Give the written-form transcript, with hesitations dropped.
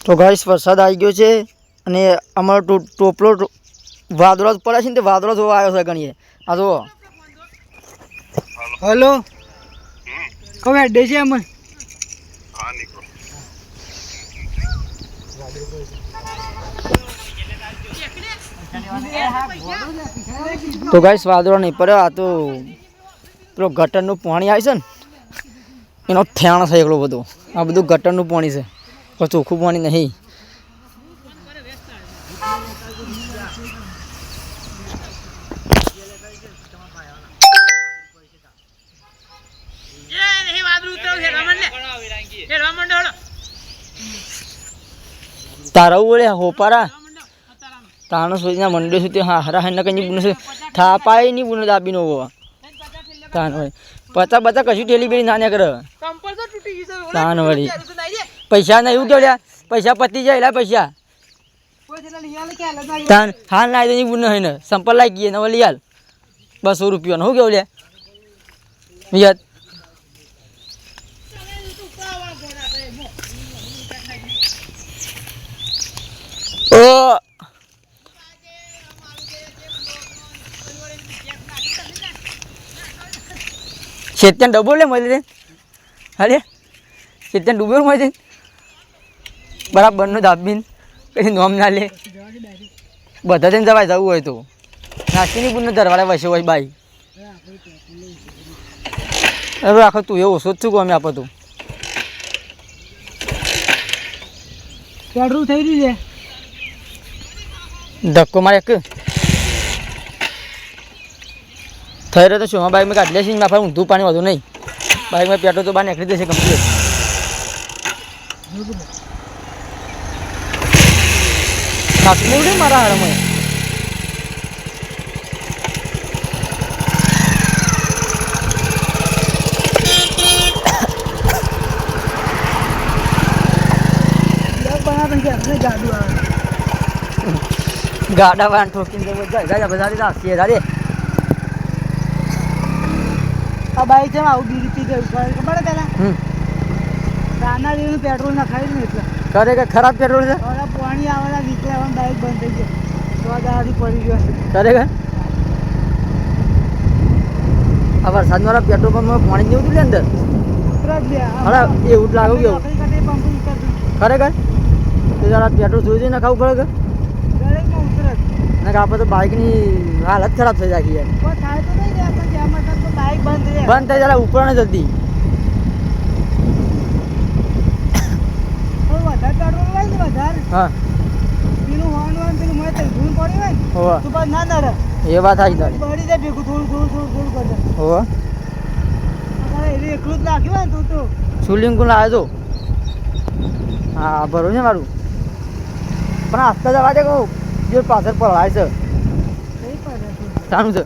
તો ગાઈસ વરસાદ આવી ગયો છે અને અમારો ટોપલો વાદળો પડે છે ને તે વાદળો જોવા આવ્યો છે ગણીએ આ જુઓ. હલો કવે ડે છે અમન તો ગાઈસ વાદળો નહીં પડ્યો આ તો પેલો ગટરનું પાણી આવે છે ને એનો ફેણ છે એકલો બધો આ બધું ગટરનું પાણી છે પણ ચોખ્ખું પાણી નહીં. તારા બોલે હોપારા તાનો સોચના મંડ્યો સુધી હા હરા હને કઈ બુને થા પાય ની બુને દાબી નો તાન વળી પતા બતા કશું ઠેલી બેલી ના કરે તાન વળી પૈસા નહીં એવું કેવડ્યા પૈસા પતી જાય એલા પૈસા તાન હાલ ના દે બુને હે ને સંપલ લાગી ગઈ ને વળી હાલ 200 રૂપિયા હું કેવડ્યા યાદ ઓ શેત્યાન ડબો લે મળી દે અરે શેત્યાન ડૂબો મળી દે બરાબરનો દાબીન કઈ નોમ ના લે બધા તેને જવાય જવું હોય તો નાસ્તીની પૂરને દરવાળા વસે હોય બાઈ હવે આખો તું એવો ઓછો જ છું અમે આપો તું પેટ્રોલ થઈ રહ્યું છે ધક્કો મારે એક થઈ રહ્યો તો શું હા બાઇકમાં કાઢી લેશે માફા ઊંધું પાણી વધુ નહીં બાઇકમાં પેટ્રોલ તો બહાર નીકળી જશે કમ્પ્લીટ. નાખી નહીં મારા હાડમાં ગાડા વાન ઠોકીને જાય બધા રાખીએ દાદે આ બાઈક છે આવું બીજી ગયું ખબર પેલા રાના જેવું પેટ્રોલ નખાયું ને એટલે કરે કે ખરાબ પેટ્રોલ છે પાણી આવવાના નીકળે આવવાનું બાઈક બંધ થઈ ગયો 100 દાડાથી પડી ગયો છે કરે કે આ વરસાદ મારા પેટ્રોલ પંપમાં પાણી જેવું હતું અંદર હા એવું જ લાગુ કેવું ખરેખર તો જરા પેટ્રોલ જોઈ જોઈને ખાવું પડે કે ને આપણે તો બાઇકની હાલત ખરાબ થઈ જાય યાર બંધ થઈ જરા ઉપર ને જલ્દી હા એ વાત આવી તારી સુલિંગ કોણ લાવે તો હા બરોબર છે મારું પણ આસ્તા જવા દે કહું જે પાછળ પડાય છે સારું છે